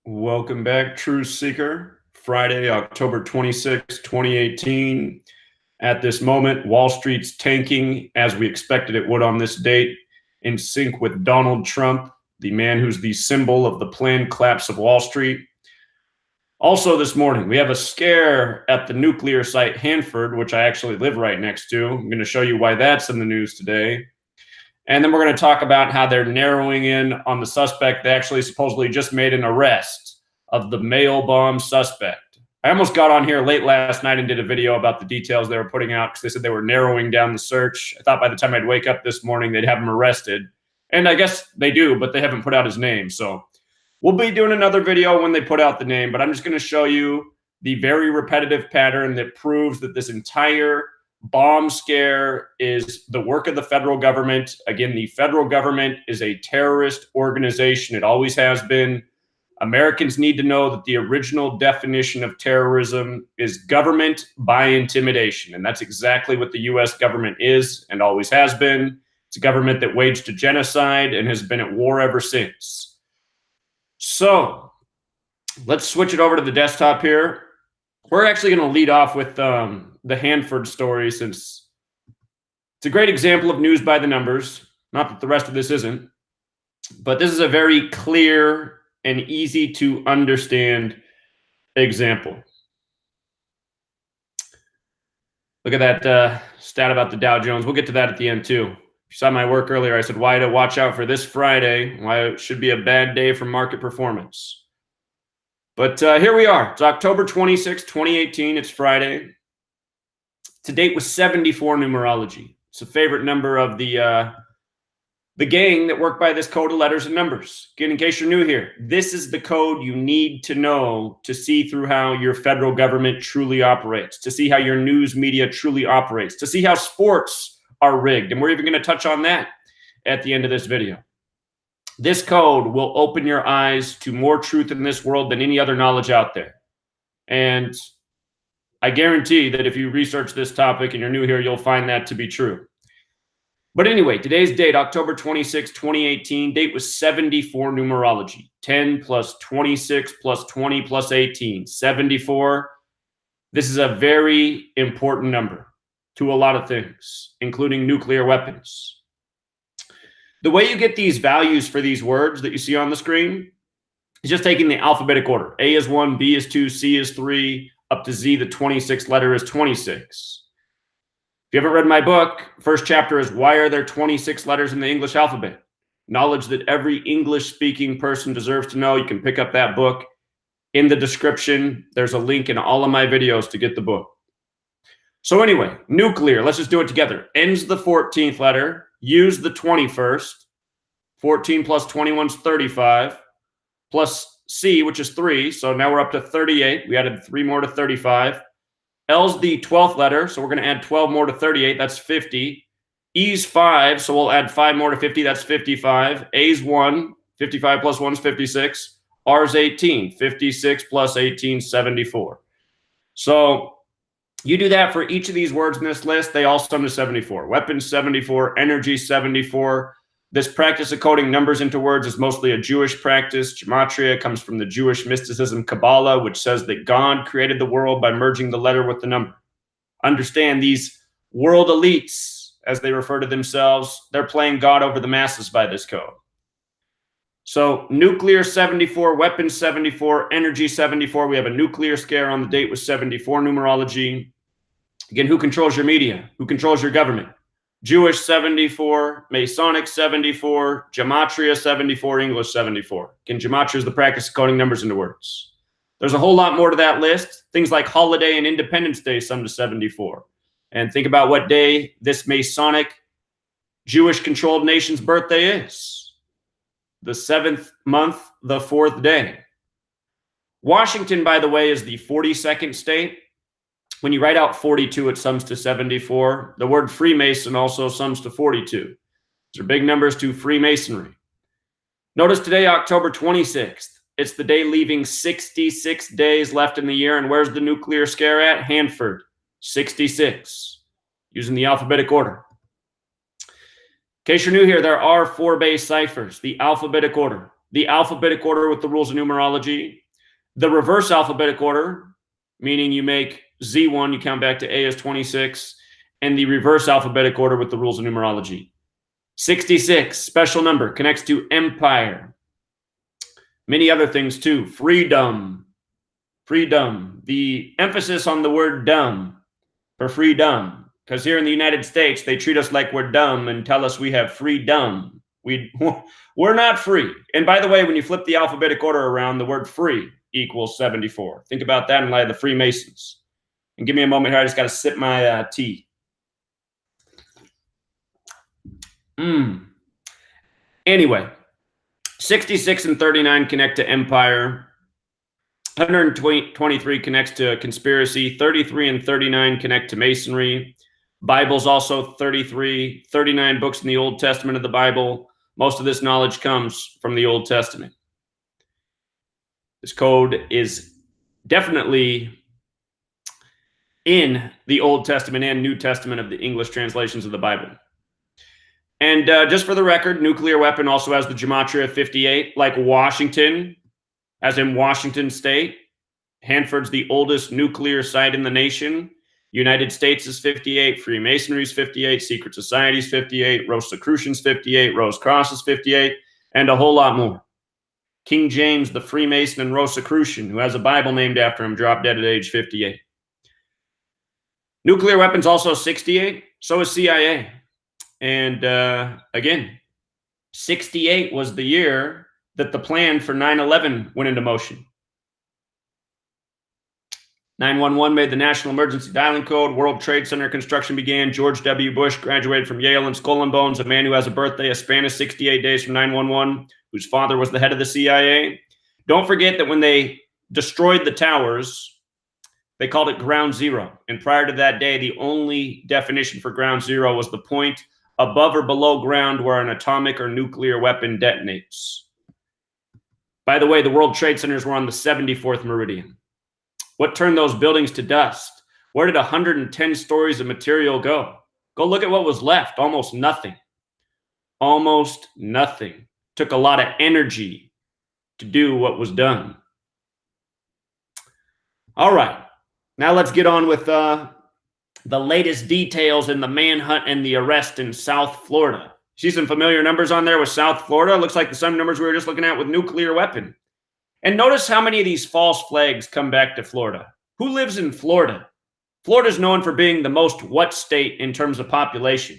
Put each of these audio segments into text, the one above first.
Welcome back, Truth Seeker. Friday, October 26, 2018. At this moment, Wall Street's tanking as we expected it would on this date, in sync with Donald Trump, the man who's the symbol of the planned collapse of Wall Street. Also this morning, we have a scare at the nuclear site Hanford, which I actually live right next to. I'm going to show you why that's in the news today. And then we're going to talk about how they're narrowing in on the suspect. They actually supposedly just made an arrest of the mail bomb suspect. I almost got on here late last night and did a video about the details they were putting out because they said they were narrowing down the search. I thought by the time I'd wake up this morning, they'd have him arrested. And I guess they do, but they haven't put out his name. So we'll be doing another video when they put out the name, but I'm just going to show you the very repetitive pattern that proves that this entire bomb scare is the work of the federal government. Again, the federal government is a terrorist organization. It always has been. Americans need to know that the original definition of terrorism is government by intimidation. And that's exactly what the U.S. government is and always has been. It's a government that waged a genocide and has been at war ever since. So let's switch it over to the desktop here. We're actually going to lead off with the Hanford story, since it's a great example of news by the numbers. Not that the rest of this isn't, but this is a very clear and easy to understand example. Look at that stat about the Dow Jones. We'll get to that at the end too. If you saw my work earlier, I said why to watch out for this Friday, why it should be a bad day for market performance. But here we are. It's October 26, 2018. It's Friday. To date was 74 numerology. It's a favorite number of the gang that work by this code of letters and numbers. Again, in case you're new here, this is the code you need to know to see through how your federal government truly operates, to see how your news media truly operates, to see how sports are rigged. And we're even going to touch on that at the end of this video. This code will open your eyes to more truth in this world than any other knowledge out there. And I guarantee that if you research this topic and you're new here, you'll find that to be true. But anyway, today's date, October 26, 2018, date was 74 numerology. 10 plus 26 plus 20 plus 18, 74. This is a very important number to a lot of things, including nuclear weapons. The way you get these values for these words that you see on the screen is just taking the alphabetic order. A is 1, B is 2, C is 3, up to Z, the 26th letter is 26. If you haven't read my book, first chapter is why are there 26 letters in the English alphabet? Knowledge that every English-speaking person deserves to know. You can pick up that book in the description. There's a link in all of my videos to get the book. So anyway, nuclear, let's just do it together. N's the 14th letter, U's the 21st, 14 plus 21 is 35, plus C, which is 3, so now we're up to 38. We added 3 more to 35. L's the 12th letter, so we're going to add 12 more to 38, that's 50. E's 5, so we'll add 5 more to 50, that's 55. A's 1, 55 plus 1 is 56. R's 18, 56 plus 18, 74. So you do that for each of these words in this list, they all sum to 74. Weapons, 74. Energy, 74. This practice of coding numbers into words is mostly a Jewish practice. Gematria comes from the Jewish mysticism Kabbalah, which says that God created the world by merging the letter with the number. Understand, these world elites, as they refer to themselves, they're playing God over the masses by this code. So nuclear 74, weapons 74, energy 74. We have a nuclear scare on the date with 74 numerology. Again, who controls your media? Who controls your government? Jewish 74, Masonic 74, Gematria 74, English 74. Again, Gematria is the practice of coding numbers into words. There's a whole lot more to that list. Things like holiday and Independence Day sum to 74. And think about what day this Masonic Jewish-controlled nation's birthday is. The 7th month, the 4th day. Washington, by the way, is the 42nd state. When you write out 42, it sums to 74. The word Freemason also sums to 42. These are big numbers to Freemasonry. Notice today, October 26th. It's the day leaving 66 days left in the year. And where's the nuclear scare at? Hanford, 66, using the alphabetic order. In case you're new here, there are 4 base ciphers, the alphabetic order. the alphabetic order with the rules of numerology, the reverse alphabetic order, meaning you make Z1, you count back to A as 26, and the reverse alphabetic order with the rules of numerology. 66, special number, connects to empire. Many other things too. Freedom. Freedom. The emphasis on the word dumb for freedom. Because here in the United States, they treat us like we're dumb and tell us we have freedom. We're not free. And by the way, when you flip the alphabetic order around, the word free equals 74. Think about that in light of the Freemasons. And give me a moment here. I just got to sip my tea. Anyway, 66 and 39 connect to empire. 123 connects to conspiracy. 33 and 39 connect to masonry. Bible's also 33, 39 books in the Old Testament of the Bible. Most of this knowledge comes from the Old Testament. This code is definitely in the Old Testament and New Testament of the English translations of the Bible. And just for the record, nuclear weapon also has the Gematria 58, like Washington, as in Washington State. Hanford's the oldest nuclear site in the nation. United States is 58, Freemasonry's 58, Secret Society's 58, Rosicrucian's 58, Rose Cross is 58, and a whole lot more. King James, the Freemason and Rosicrucian, who has a Bible named after him, dropped dead at age 58. Nuclear weapons also 68, so is CIA. And again, 68 was the year that the plan for 9/11 went into motion. 911 made the national emergency dialing code. World Trade Center construction began. George W. Bush graduated from Yale and Skull and Bones. A man who has a birthday a span of 68 days from 911, whose father was the head of the CIA. Don't forget that when they destroyed the towers, they called it ground zero. And prior to that day, the only definition for ground zero was the point above or below ground where an atomic or nuclear weapon detonates. By the way, the World Trade Centers were on the 74th meridian. What turned those buildings to dust? Where did 110 stories of material go? Go look at what was left. Almost nothing. Almost nothing. Took a lot of energy to do what was done. All right. Now let's get on with the latest details in the manhunt and the arrest in South Florida. See some familiar numbers on there with South Florida? Looks like the same numbers we were just looking at with nuclear weapon. And notice how many of these false flags come back to Florida. Who lives in Florida? Florida's known for being the most what state in terms of population?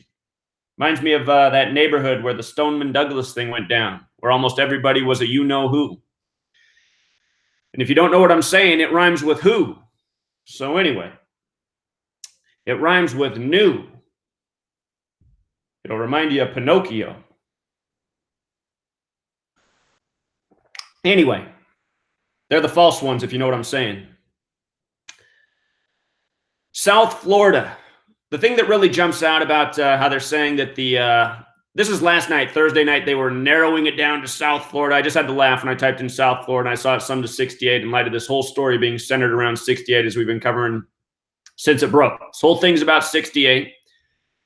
Reminds me of that neighborhood where the Stoneman Douglas thing went down, where almost everybody was a you-know-who. And if you don't know what I'm saying, it rhymes with who. So anyway, it rhymes with new. It'll remind you of Pinocchio. Anyway, they're the false ones, if you know what I'm saying. South Florida. The thing that really jumps out about how they're saying that this is last night, Thursday night, they were narrowing it down to South Florida. I just had to laugh when I typed in South Florida and I saw it summed to 68 in light of this whole story being centered around 68 as we've been covering since it broke. This whole thing's about 68.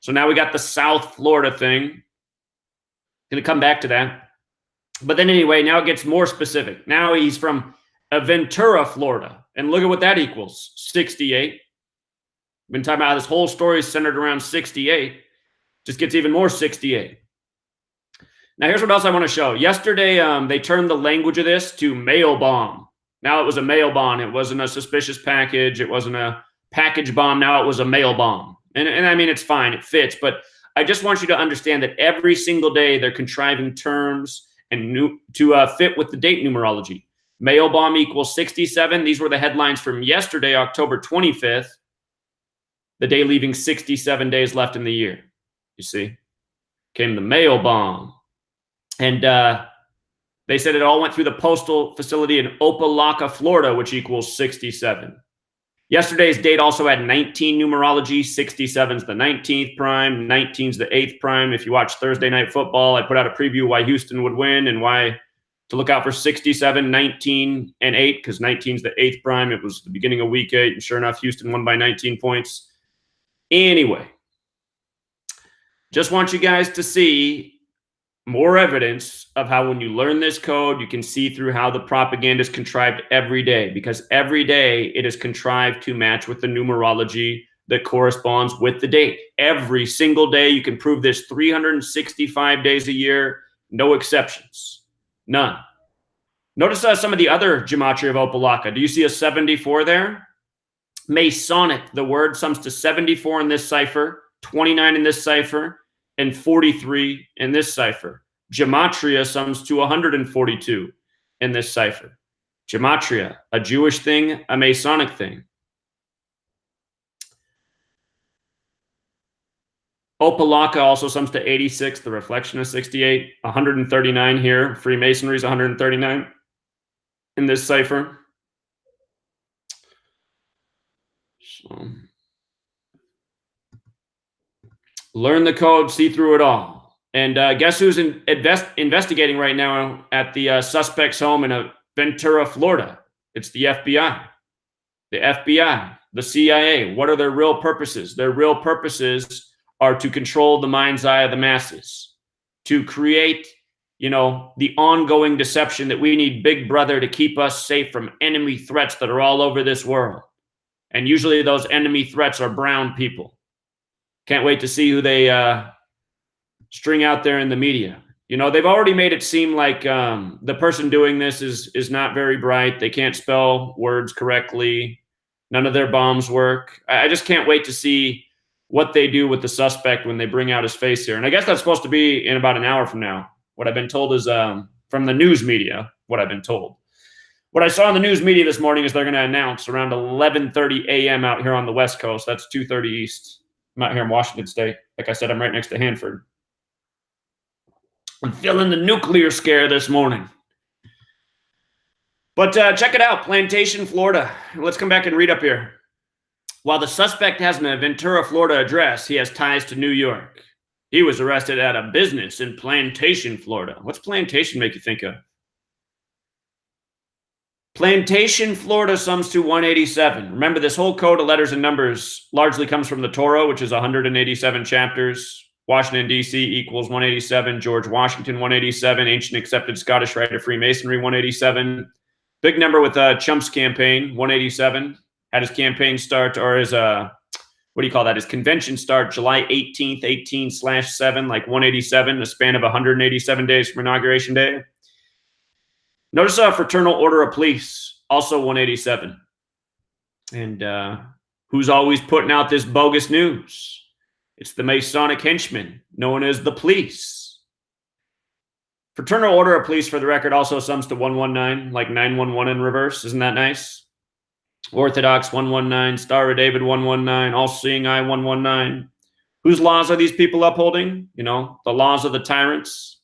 So now we got the South Florida thing. Going to come back to that. But then anyway, now it gets more specific. Now he's from Ventura, Florida. And look at what that equals, 68. Been talking about how this whole story is centered around 68. Just gets even more 68. Now, here's what else I want to show. Yesterday, they turned the language of this to mail bomb. Now it was a mail bomb. It wasn't a suspicious package. It wasn't a package bomb. Now it was a mail bomb. And I mean, it's fine. It fits. But I just want you to understand that every single day they're contriving terms and to fit with the date numerology. Mail bomb equals 67. These were the headlines from yesterday, October 25th. The day leaving 67 days left in the year. You see? Came the mail bomb. And they said it all went through the postal facility in Opelika, Florida, which equals 67. Yesterday's date also had 19 numerology. 67 is the 19th prime. 19 is the 8th prime. If you watch Thursday Night Football, I put out a preview why Houston would win and why to look out for 67, 19, and 8, because 19 is the 8th prime. It was the beginning of week 8, and sure enough, Houston won by 19 points. Anyway, just want you guys to see more evidence of how when you learn this code, you can see through how the propaganda is contrived every day, because every day it is contrived to match with the numerology that corresponds with the date. Every single day, you can prove this 365 days a year, no exceptions, none. Notice some of the other gematria of Opalaka. Do you see a 74 there? Masonic, the word sums to 74 in this cipher, 29 in this cipher, and 43 in this cipher. Gematria sums to 142 in this cipher. Gematria, a Jewish thing, a Masonic thing. Opalaka also sums to 86, the reflection of 68, 139 here. Freemasonry is 139 in this cipher. So, learn the code, see through it all. And guess who's investigating right now at the suspect's home in Ventura, Florida? It's the FBI. The FBI, the CIA. What are their real purposes? Their real purposes are to control the mind's eye of the masses, to create, the ongoing deception that we need Big Brother to keep us safe from enemy threats that are all over this world. And usually those enemy threats are brown people. Can't wait to see who they string out there in the media. They've already made it seem like the person doing this is not very bright. They can't spell words correctly. None of their bombs work. I just can't wait to see what they do with the suspect when they bring out his face here. And I guess that's supposed to be in about an hour from now. What I've been told is from the news media, what I've been told. What I saw in the news media this morning is they're going to announce around 11:30 a.m. out here on the West Coast. That's 2:30 East. I'm out here in Washington State. Like I said, I'm right next to Hanford. I'm feeling the nuclear scare this morning. But check it out, Plantation, Florida. Let's come back and read up here. While the suspect has a Ventura, Florida address, he has ties to New York. He was arrested at a business in Plantation, Florida. What's Plantation make you think of? Plantation, Florida sums to 187. Remember, this whole code of letters and numbers largely comes from the Torah, which is 187 chapters. Washington, D.C. equals 187. George Washington, 187. Ancient accepted Scottish Rite of Freemasonry, 187. Big number with Chump's campaign, 187. Had his campaign start, or his, his convention start July 18th, 18/7, like 187, a span of 187 days from Inauguration Day. Notice Fraternal Order of Police, also 187. And who's always putting out this bogus news? It's the Masonic henchmen, known as the police. Fraternal Order of Police, for the record, also sums to 119, like 911 in reverse. Isn't that nice? Orthodox 119, Star of David 119, All-Seeing Eye 119. Whose laws are these people upholding? The laws of the tyrants.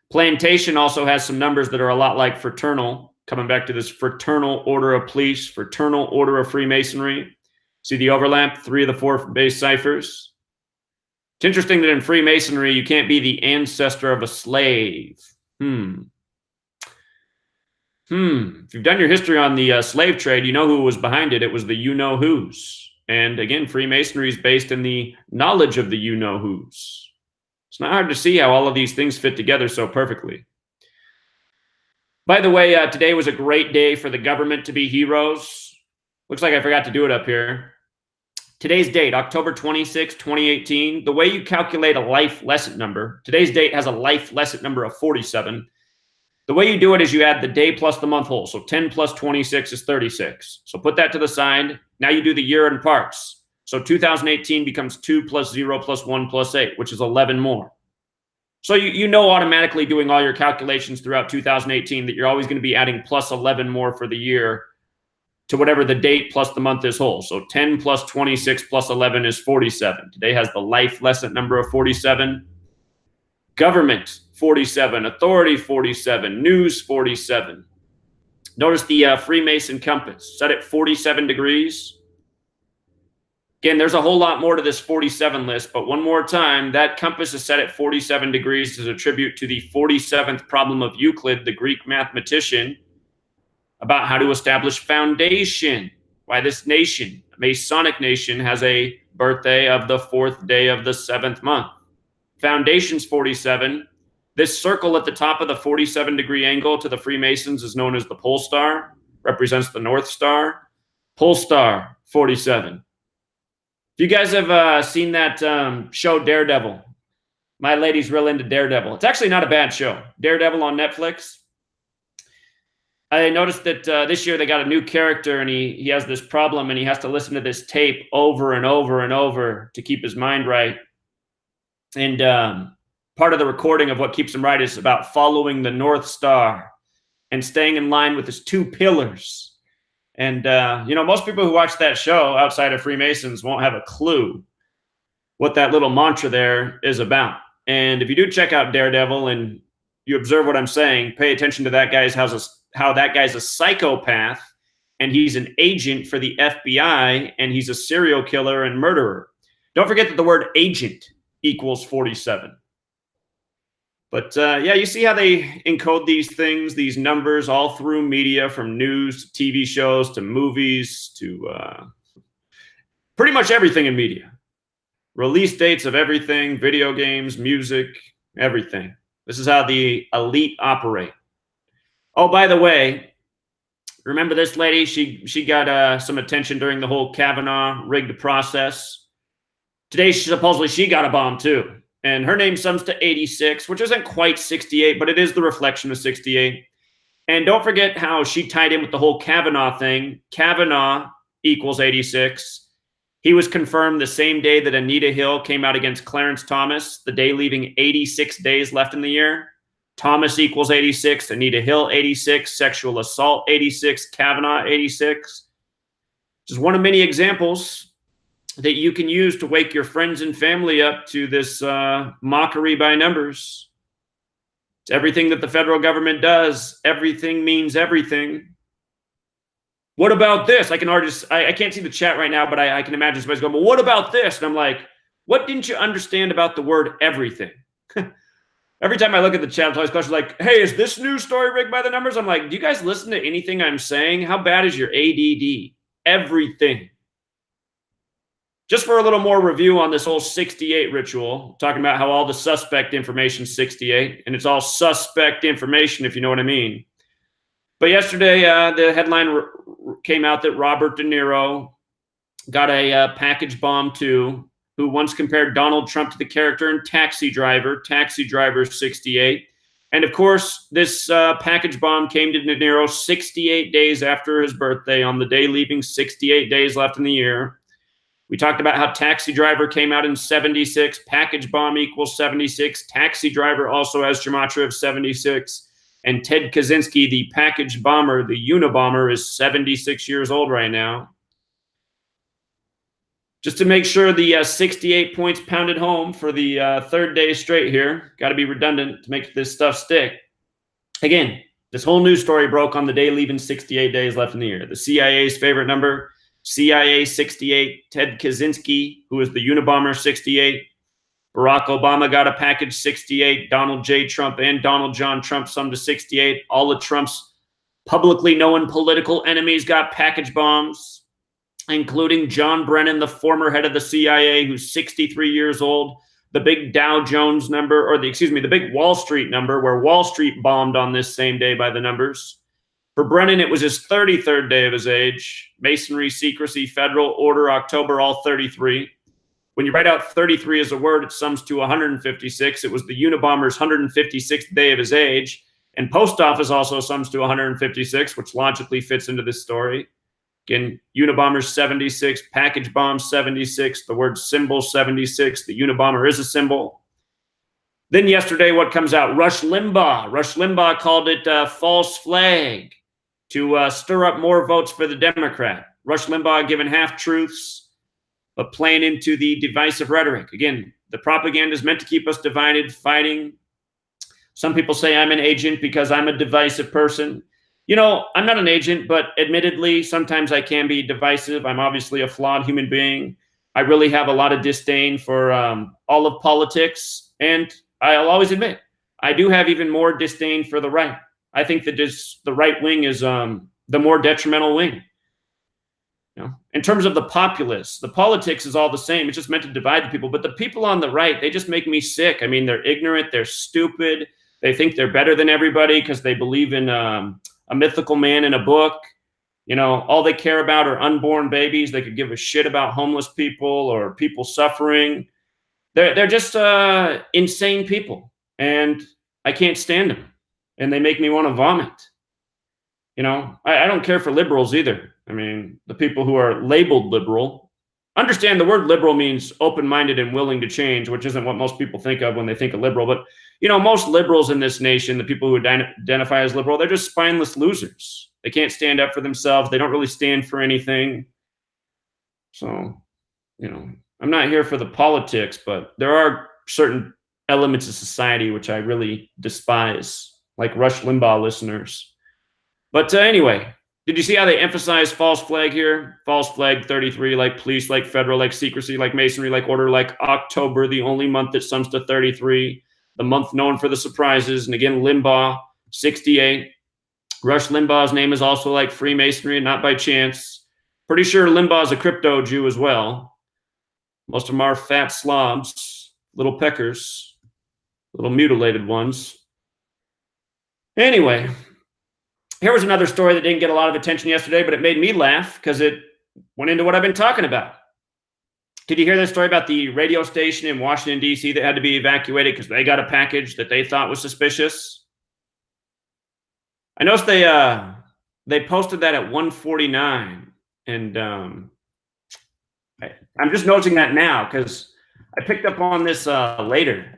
Plantation also has some numbers that are a lot like fraternal. Coming back to this Fraternal Order of Police, Fraternal Order of Freemasonry. See the overlap? 3 of the 4 base ciphers. It's interesting that in Freemasonry, you can't be the ancestor of a slave. If you've done your history on the slave trade, you know who was behind it. It was the you-know-whos. And again, Freemasonry is based in the knowledge of the you-know-whos. It's not hard to see how all of these things fit together so perfectly. By the way, today was a great day for the government to be heroes. Looks like I forgot to do it up here. Today's date, October 26, 2018. The way you calculate a life lesson number, today's date has a life lesson number of 47. The way you do it is you add the day plus the month whole. So 10 plus 26 is 36. So put that to the side. Now you do the year in parts. So 2018 becomes 2 plus 0 plus 1 plus 8, which is 11 more. So you know automatically doing all your calculations throughout 2018 that you're always going to be adding plus 11 more for the year to whatever the date plus the month is whole. So 10 plus 26 plus 11 is 47. Today has the life lesson number of 47. Government, 47. Authority, 47. News, 47. Notice the Freemason compass, set at 47 degrees. Again, there's a whole lot more to this 47 list, but one more time, that compass is set at 47 degrees as a tribute to the 47th problem of Euclid, the Greek mathematician, about how to establish foundation. Why this nation, Masonic nation, has a birthday of the 4th day of the 7th month. Foundation's 47. This circle at the top of the 47-degree angle to the Freemasons is known as the pole star, represents the North Star. Pole star, 47. If you guys have seen that show Daredevil, my lady's real into Daredevil. It's actually not a bad show. Daredevil on Netflix. I noticed that this year they got a new character, and he has this problem, and he has to listen to this tape over and over and over to keep his mind right. And part of the recording of what keeps him right is about following the North Star and staying in line with his two pillars. And, most people who watch that show outside of Freemasons won't have a clue what that little mantra there is about. And if you do check out Daredevil and you observe what I'm saying, pay attention to that guy's how that guy's a psychopath, and he's an agent for the FBI, and he's a serial killer and murderer. Don't forget that the word agent equals 47. But you see how they encode these things, these numbers, all through media, from news to TV shows to movies to pretty much everything in media. Release dates of everything, video games, music, everything. This is how the elite operate. Oh, by the way, remember this lady? She got some attention during the whole Kavanaugh rigged process. Today, supposedly she got a bomb too. And her name sums to 86, which isn't quite 68, but it is the reflection of 68. And don't forget how she tied in with the whole Kavanaugh thing. Kavanaugh equals 86. He was confirmed the same day that Anita Hill came out against Clarence Thomas, the day leaving 86 days left in the year. Thomas equals 86, Anita Hill 86, sexual assault 86, Kavanaugh 86. Just one of many examples that you can use to wake your friends and family up to this mockery by numbers. It's everything that the federal government does. Everything means everything. What about this? I can't see the chat right now, but I can imagine somebody's going, well, what about this? And I'm like, what didn't you understand about the word everything? Every time I look at the chat, it's always questions like, hey, is this news story rigged by the numbers? I'm like, do you guys listen to anything I'm saying? How bad is your ADD? Everything. Just for a little more review on this whole 68 ritual, talking about how all the suspect information is 68, and it's all suspect information, if you know what I mean. But yesterday, the headline came out that Robert De Niro got a package bomb too, who once compared Donald Trump to the character in Taxi Driver 68. And of course, this package bomb came to De Niro 68 days after his birthday, on the day leaving 68 days left in the year. We talked about how Taxi Driver came out in 76, package bomb equals 76, Taxi Driver also has Gematria of 76, and Ted Kaczynski, the package bomber, the Unabomber, is 76 years old right now. Just to make sure the 68 points pounded home for the third day straight here. Got to be redundant to make this stuff stick. Again, this whole news story broke on the day leaving 68 days left in the year. The CIA's favorite number, CIA 68, Ted Kaczynski, who is the Unabomber, 68. Barack Obama got a package 68. Donald J. Trump and Donald John Trump summed to 68. All of Trump's publicly known political enemies got package bombs, including John Brennan, the former head of the CIA, who's 63 years old. The big Dow Jones number, or the big Wall Street number, where Wall Street bombed on this same day by the numbers. For Brennan, it was his 33rd day of his age. Masonry, secrecy, federal order, October, all 33. When you write out 33 as a word, it sums to 156. It was the Unabomber's 156th day of his age. And post office also sums to 156, which logically fits into this story. Again, Unabomber 76, package bomb 76, the word symbol 76. The Unabomber is a symbol. Then yesterday, what comes out? Rush Limbaugh. Rush Limbaugh called it a false flag to stir up more votes for the Democrat. Rush Limbaugh giving half-truths, but playing into the divisive rhetoric. Again, the propaganda is meant to keep us divided, fighting. Some people say I'm an agent because I'm a divisive person. You know, I'm not an agent, but admittedly, sometimes I can be divisive. I'm obviously a flawed human being. I really have a lot of disdain for all of politics. And I'll always admit, I do have even more disdain for the right. I think that the right wing is the more detrimental wing. You know, in terms of the populace, the politics is all the same. It's just meant to divide the people. But the people on the right, they just make me sick. I mean, they're ignorant, they're stupid, they think they're better than everybody because they believe in a mythical man in a book. You know, all they care about are unborn babies. They could give a shit about homeless people or people suffering. They're just insane people, and I can't stand them, and they make me want to vomit. You know, I don't care for liberals either. I mean, the people who are labeled liberal understand the word liberal means open-minded and willing to change, which isn't what most people think of when they think of liberal. But, you know, most liberals in this nation, the people who identify as liberal, they're just spineless losers. They can't stand up for themselves. They don't really stand for anything. So, you know, I'm not here for the politics, but there are certain elements of society which I really despise, like Rush Limbaugh listeners. But anyway, did you see how they emphasize false flag here? False flag 33, like police, like federal, like secrecy, like masonry, like order, like October, the only month that sums to 33, the month known for the surprises. And again, Limbaugh, 68. Rush Limbaugh's name is also like Freemasonry, and not by chance. Pretty sure Limbaugh's a crypto Jew as well. Most of them are fat slobs, little peckers, little mutilated ones. Anyway, here was another story that didn't get a lot of attention yesterday, but it made me laugh because it went into what I've been talking about. Did you hear this story about the radio station in Washington, D.C. that had to be evacuated because they got a package that they thought was suspicious? I noticed they posted that at 1:49, and I'm just noticing that now because I picked up on this later.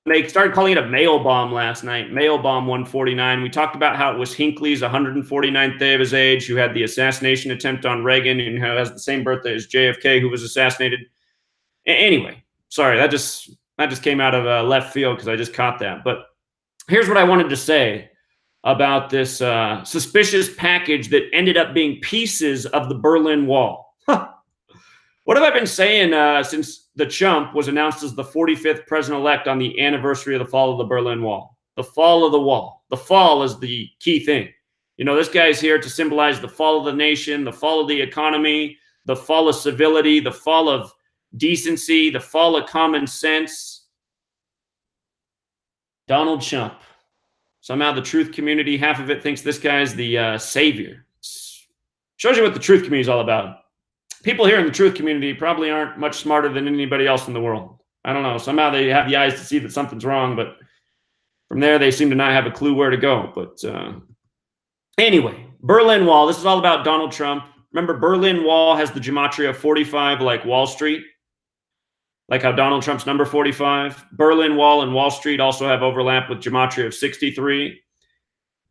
They started calling it a mail bomb last night, mail bomb 149. We talked about how it was Hinckley's 149th day of his age, who had the assassination attempt on Reagan and who has the same birthday as JFK, who was assassinated. Anyway, sorry, that just came out of left field because I just caught that. But here's what I wanted to say about this suspicious package that ended up being pieces of the Berlin Wall. What have I been saying since the chump was announced as the 45th president-elect on the anniversary of the fall of the Berlin Wall? The fall of the wall. The fall is the key thing. You know, this guy's here to symbolize the fall of the nation, the fall of the economy, the fall of civility, the fall of decency, the fall of common sense. Donald Trump. Somehow the truth community, half of it thinks this guy's the savior. Shows you what the truth community is all about. People here in the truth community probably aren't much smarter than anybody else in the world. I don't know. Somehow they have the eyes to see that something's wrong, but from there they seem to not have a clue where to go. But anyway, Berlin Wall. This is all about Donald Trump. Remember, Berlin Wall has the gematria 45 like Wall Street, like how Donald Trump's number 45. Berlin Wall and Wall Street also have overlap with gematria of 63.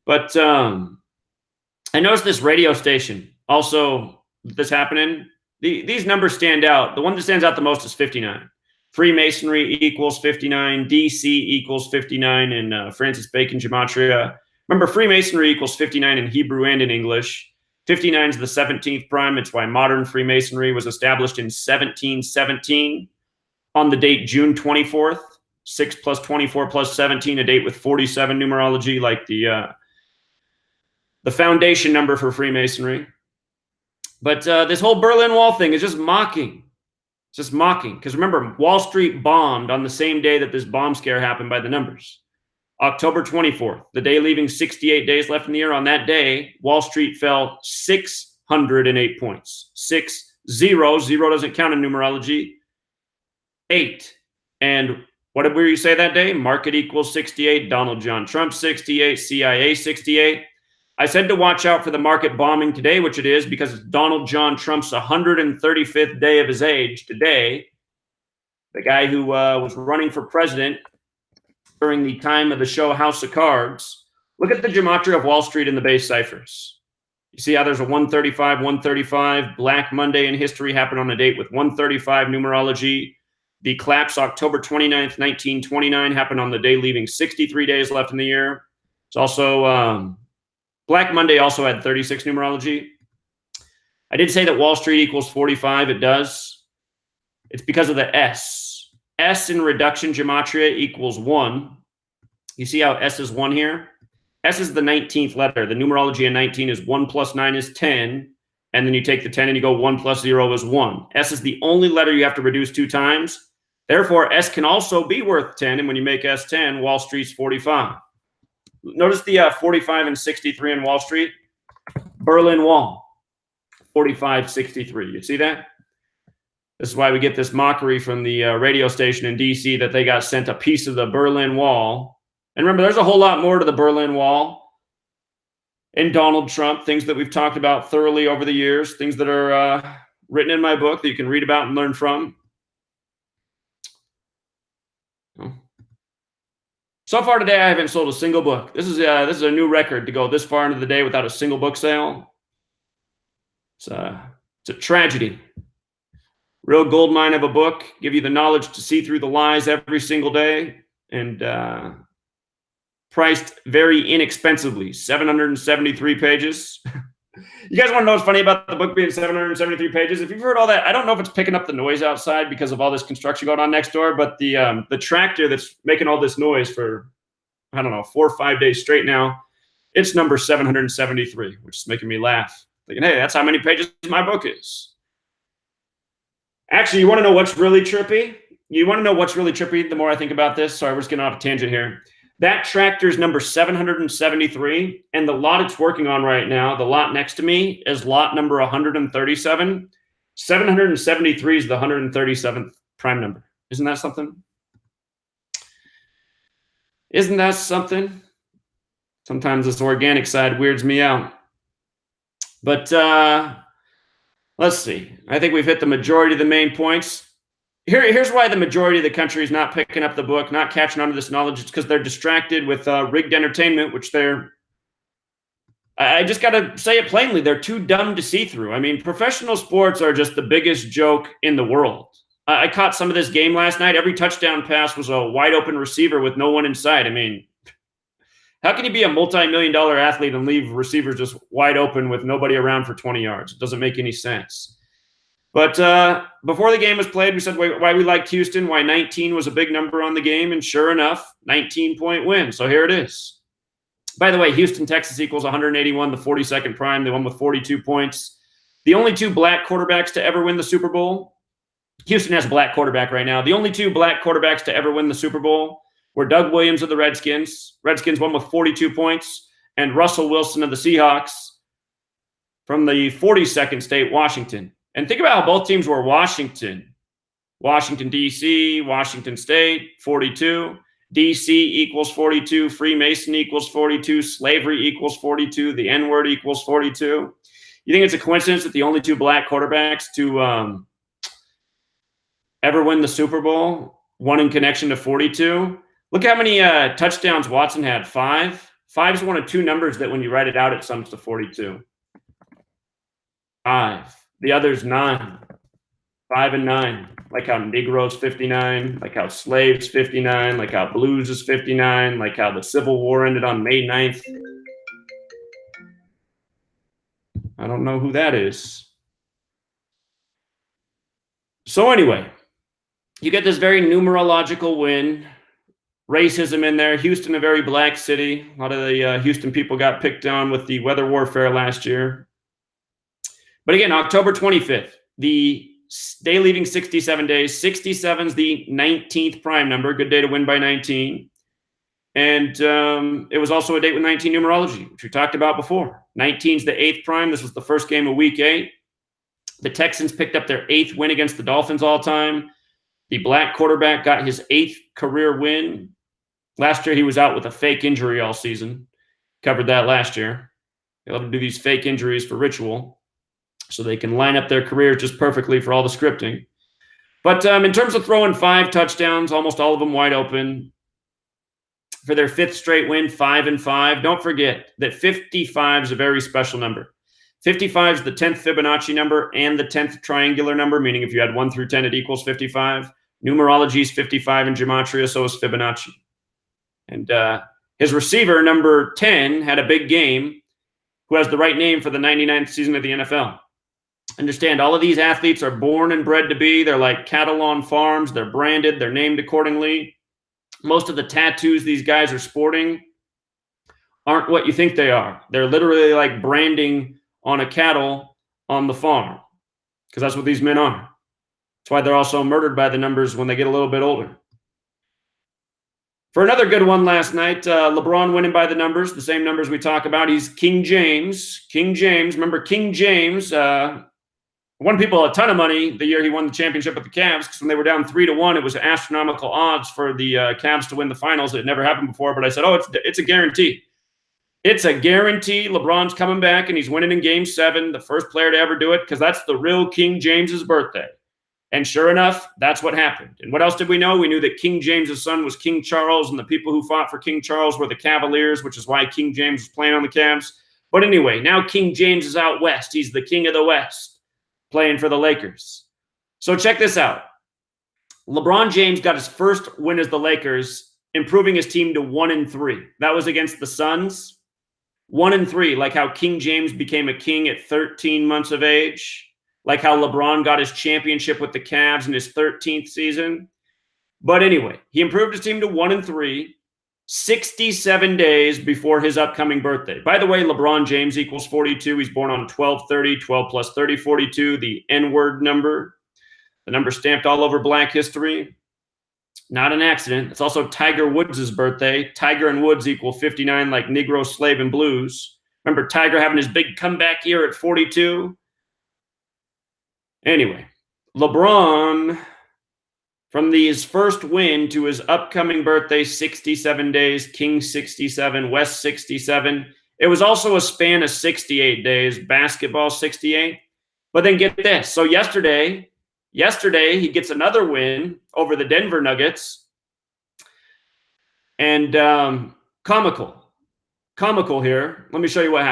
But I noticed this radio station also, this happening. These numbers stand out. The one that stands out the most is 59. Freemasonry equals 59. DC equals 59 in Francis Bacon gematria. Remember, Freemasonry equals 59 in Hebrew and in English. 59 is the 17th prime. It's why modern Freemasonry was established in 1717 on the date June 24th. 6 plus 24 plus 17, a date with 47 numerology, like the foundation number for Freemasonry. But this whole Berlin Wall thing is just mocking. It's just mocking. Because remember, Wall Street bombed on the same day that this bomb scare happened by the numbers. October 24th, the day leaving 68 days left in the year. On that day, Wall Street fell 608 points. 6-0. Zero doesn't count in numerology. 8. And what did we say that day? Market equals 68. Donald John Trump 68. CIA 68. I said to watch out for the market bombing today, which it is, because it's Donald John Trump's 135th day of his age today. The guy who was running for president during the time of the show House of Cards. Look at the gematria of Wall Street in the base ciphers. You see how there's a 135, 135. Black Monday in history happened on a date with 135 numerology. The collapse October 29th, 1929 happened on the day leaving 63 days left in the year. It's also... Black Monday also had 36 numerology. I did say that Wall Street equals 45. It does. It's because of the S. S in reduction gematria equals 1. You see how S is 1 here? S is the 19th letter. The numerology in 19 is 1 plus 9 is 10. and then you take the 10 and you go 1 plus 0 is 1. S is the only letter you have to reduce 2 times. Therefore, S can also be worth 10, and when you make S 10, Wall Street's 45. Notice the 45 and 63 in Wall Street. Berlin Wall, 4563. You see that? This is why we get this mockery from the radio station in D.C. that they got sent a piece of the Berlin Wall. And remember, there's a whole lot more to the Berlin Wall. And Donald Trump, things that we've talked about thoroughly over the years, things that are written in my book that you can read about and learn from. So far today, I haven't sold a single book. This is a new record to go this far into the day without a single book sale. It's a tragedy. Real gold mine of a book. Give you the knowledge to see through the lies every single day, and priced very inexpensively. 773 pages. You guys want to know what's funny about the book being 773 pages? If you've heard all that, I don't know if it's picking up the noise outside because of all this construction going on next door, but the tractor that's making all this noise for, I don't know, 4 or 5 days straight now, it's number 773, which is making me laugh. Thinking, hey, that's how many pages my book is. Actually, you want to know what's really trippy? You want to know what's really trippy the more I think about this? Sorry, we're just getting off a tangent here. That tractor is number 773, and the lot it's working on right now, the lot next to me, is lot number 137. 773 is the 137th prime number. Isn't that something? Isn't that something? Sometimes this organic side weirds me out. But let's see. I think we've hit the majority of the main points. Here's why the majority of the country is not picking up the book, not catching on to this knowledge. It's because they're distracted with rigged entertainment, which I just got to say it plainly, they're too dumb to see through. I mean, professional sports are just the biggest joke in the world. I caught some of this game last night. Every touchdown pass was a wide open receiver with no one in sight. I mean, how can you be a multi-million-dollar athlete and leave receivers just wide open with nobody around for 20 yards? It doesn't make any sense. But before the game was played, we said why we liked Houston, why 19 was a big number on the game, and sure enough, 19-point win. So here it is. By the way, Houston, Texas equals 181, the 42nd prime. They won with 42 points. The only 2 black quarterbacks to ever win the Super Bowl. Houston has a black quarterback right now. The only 2 black quarterbacks to ever win the Super Bowl were Doug Williams of the Redskins. Redskins won with 42 points, and Russell Wilson of the Seahawks from the 42nd state, Washington. And think about how both teams were Washington. Washington, D.C., Washington State, 42. D.C. equals 42. Freemason equals 42. Slavery equals 42. The N-word equals 42. You think it's a coincidence that the only 2 black quarterbacks to ever win the Super Bowl, one in connection to 42? Look how many touchdowns Watson had. 5. 5 is one of 2 numbers that when you write it out, it sums to 42. 5. The other's 9. 5 and 9. Like how Negroes 59, like how slaves 59, like how blues is 59, like how the Civil War ended on May 9th. I don't know who that is. So anyway, you get this very numerological win. Racism in there. Houston, a very black city. A lot of the Houston people got picked on with the weather warfare last year. But again, October 25th, the day leaving 67 days. 67 is the 19th prime number. Good day to win by 19. And it was also a date with 19 numerology, which we talked about before. 19 is the 8th prime. This was the first game of week 8. The Texans picked up their 8th win against the Dolphins all time. The black quarterback got his 8th career win. Last year, he was out with a fake injury all season. Covered that last year. They love to do these fake injuries for ritual, so they can line up their careers just perfectly for all the scripting. But in terms of throwing 5 touchdowns, almost all of them wide open, for their 5th straight win, 5 and 5. Don't forget that 55 is a very special number. 55 is the 10th Fibonacci number and the 10th triangular number, meaning if you had 1 through 10, it equals 55. Numerology is 55 in Gematria, so is Fibonacci. And his receiver, number 10, had a big game, who has the right name for the 99th season of the NFL. Understand, all of these athletes are born and bred to be. They're like cattle on farms. They're branded. They're named accordingly. Most of the tattoos these guys are sporting aren't what you think they are. They're literally like branding on a cattle on the farm, because that's what these men are. That's why they're also murdered by the numbers when they get a little bit older. For another good one last night, LeBron winning by the numbers, the same numbers we talk about. He's King James. King James. Remember King James won people a ton of money the year he won the championship with the Cavs, because when they were down 3-1, it was astronomical odds for the Cavs to win the finals. It had never happened before, but I said, it's a guarantee. It's a guarantee. LeBron's coming back, and he's winning in Game 7, the first player to ever do it, because that's the real King James's birthday. And sure enough, that's what happened. And what else did we know? We knew that King James's son was King Charles, and the people who fought for King Charles were the Cavaliers, which is why King James was playing on the Cavs. But anyway, now King James is out west. He's the king of the West, playing for the Lakers. So check this out. LeBron James got his first win as the Lakers, improving his team to 1-3. That was against the Suns. 1-3, like how King James became a king at 13 months of age, like how LeBron got his championship with the Cavs in his 13th season. But anyway, he improved his team to 1-3, 67 days before his upcoming birthday. By the way, LeBron James equals 42. He's born on 12/30, 12 plus 30, 42, the N-word number, the number stamped all over Black history. Not an accident. It's also Tiger Woods' birthday. Tiger and Woods equal 59, like Negro, Slave, and Blues. Remember Tiger having his big comeback year at 42? Anyway, LeBron, from his first win to his upcoming birthday, 67 days, King 67, West 67. It was also a span of 68 days, basketball 68. But then get this. So yesterday he gets another win over the Denver Nuggets. And comical here. Let me show you what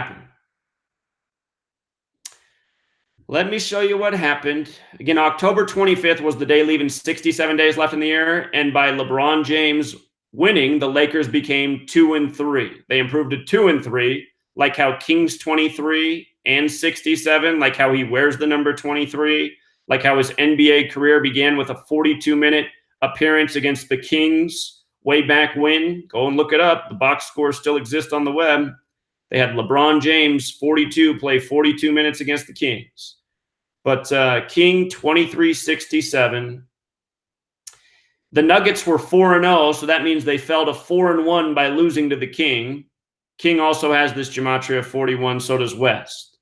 happened. Again, October 25th was the day leaving 67 days left in the year. And by LeBron James winning, the Lakers became 2-3. They improved to 2-3, like how King's 23 and 67, like how he wears the number 23, like how his NBA career began with a 42-minute appearance against the Kings way back when. Go and look it up. The box scores still exist on the web. They had LeBron James, 42, play 42 minutes against the Kings. But King, 23-67. The Nuggets were 4-0, so that means they fell to 4-1 by losing to the King. King also has this Gematria 41, so does West.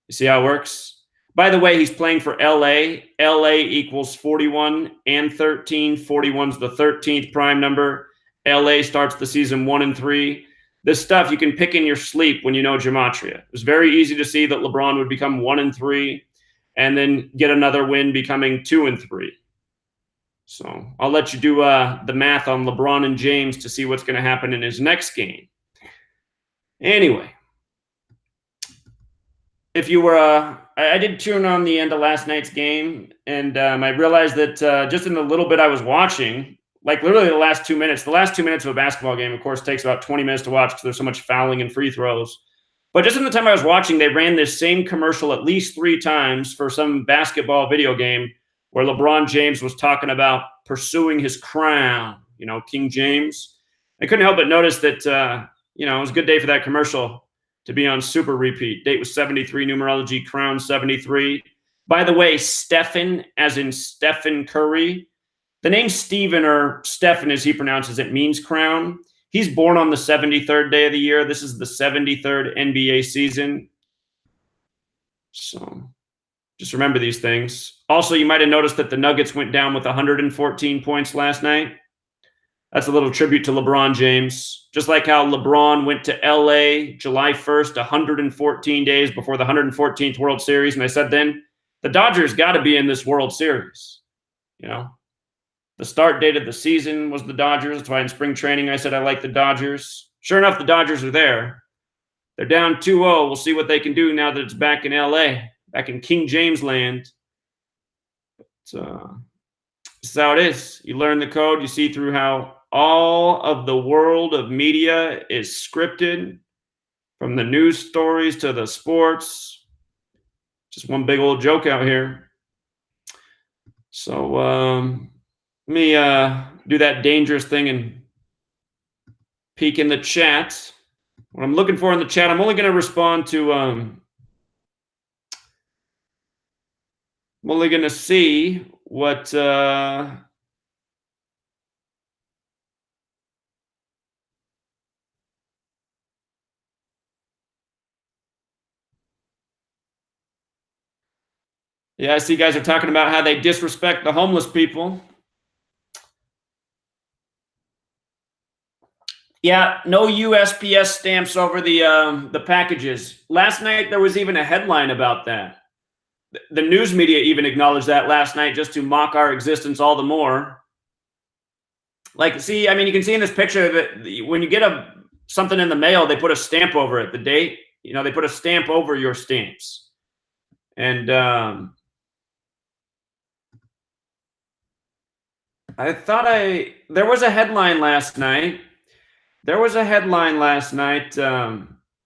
You see how it works? By the way, he's playing for LA. LA equals 41 and 13. 41's the 13th prime number. LA starts the season 1-3. This stuff you can pick in your sleep when you know Gematria. It was very easy to see that LeBron would become 1-3 and then get another win becoming 2-3. So I'll let you do the math on LeBron and James to see what's going to happen in his next game. Anyway, if you were, I did tune on the end of last night's game, and I realized that just in the little bit I was watching, like literally the last 2 minutes of a basketball game, of course, takes about 20 minutes to watch because there's so much fouling and free throws. But just in the time I was watching, they ran this same commercial at least 3 times for some basketball video game where LeBron James was talking about pursuing his crown, King James. I couldn't help but notice that, it was a good day for that commercial to be on super repeat. Date was 73, numerology, crown 73. By the way, Stephen, as in Stephen Curry, the name Stephen, or Stephen as he pronounces it, means crown. He's born on the 73rd day of the year. This is the 73rd NBA season. So just remember these things. Also, you might have noticed that the Nuggets went down with 114 points last night. That's a little tribute to LeBron James. Just like how LeBron went to LA July 1st, 114 days before the 114th World Series. And I said then, the Dodgers got to be in this World Series. The start date of the season was the Dodgers. That's why in spring training I said I like the Dodgers. Sure enough, the Dodgers are there. They're down 2-0. We'll see what they can do now that it's back in LA, back in King James land. So this is how it is. You learn the code. You see through how all of the world of media is scripted, from the news stories to the sports. Just one big old joke out here. So let me do that dangerous thing and peek in the chat. What I'm looking for in the chat, I'm only going to respond to I'm only going to see what. Yeah, I see you guys are talking about how they disrespect the homeless people. Yeah, no USPS stamps over the packages. Last night there was even a headline about that. The news media even acknowledged that last night just to mock our existence all the more. Like, see, I mean, you can see in this picture that when you get something in the mail, they put a stamp over it, the date. You know, they put a stamp over your stamps. And there was a headline last night. There was a headline last night.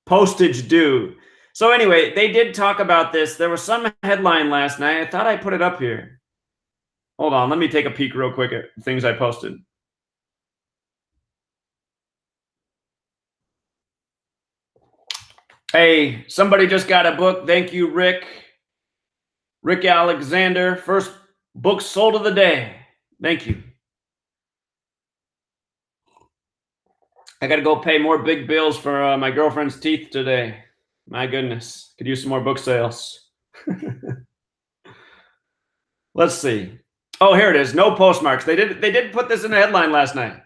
Postage due. So anyway, they did talk about this. There was some headline last night. I thought I put it up here. Hold on, let me take a peek real quick at things I posted. Hey, somebody just got a book. Thank you, Rick. Rick Alexander. First book sold of the day. Thank you. I got to go pay more big bills for my girlfriend's teeth today. My goodness. Could use some more book sales. Let's see. Oh, here it is. No postmarks. They did put this in the headline last night.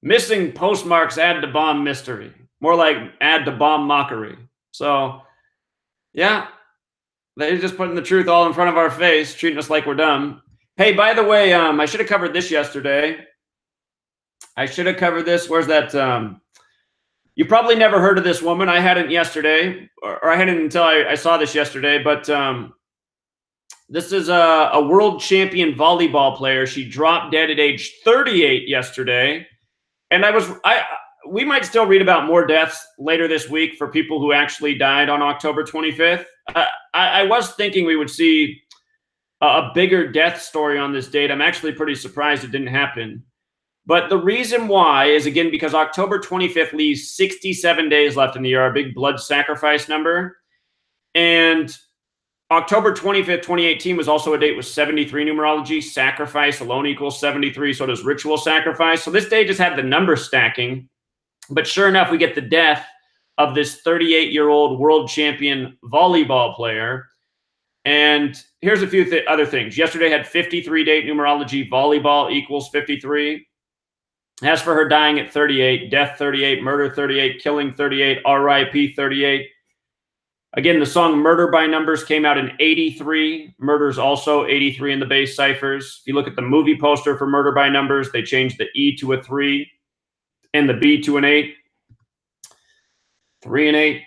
Missing postmarks add to bomb mystery. More like add to bomb mockery. So, yeah, they're just putting the truth all in front of our face, treating us like we're dumb. Hey, by the way, I should have covered this yesterday. I should have covered this. Where's that? You probably never heard of this woman. I hadn't yesterday, or I hadn't until I saw this yesterday. But this is a world champion volleyball player. She dropped dead at age 38 yesterday. And we might still read about more deaths later this week for people who actually died on October 25th. I was thinking we would see a bigger death story on this date. I'm actually pretty surprised it didn't happen. But the reason why is, again, because October 25th leaves 67 days left in the year, our big blood sacrifice number. And October 25th, 2018 was also a date with 73 numerology. Sacrifice alone equals 73. So does ritual sacrifice. So this day just had the number stacking. But sure enough, we get the death of this 38-year-old world champion volleyball player. And here's a few other things. Yesterday had 53 date numerology. Volleyball equals 53. As for her dying at 38, death 38, murder 38, killing 38, RIP 38. Again, the song Murder by Numbers came out in 83. Murder's also 83 in the base ciphers. If you look at the movie poster for Murder by Numbers, they changed the E to a 3 and the B to an 8. 3 and 8.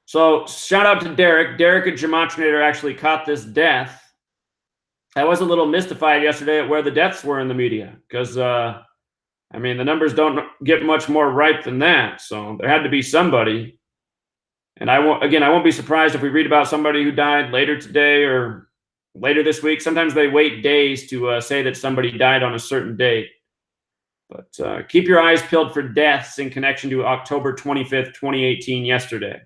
So shout out to Derek. Derek at Gematria actually caught this death. I was a little mystified yesterday at where the deaths were in the media because, I mean, the numbers don't get much more right than that. So there had to be somebody. And I won't be surprised if we read about somebody who died later today or later this week. Sometimes they wait days to say that somebody died on a certain date. But keep your eyes peeled for deaths in connection to October 25th, 2018, yesterday.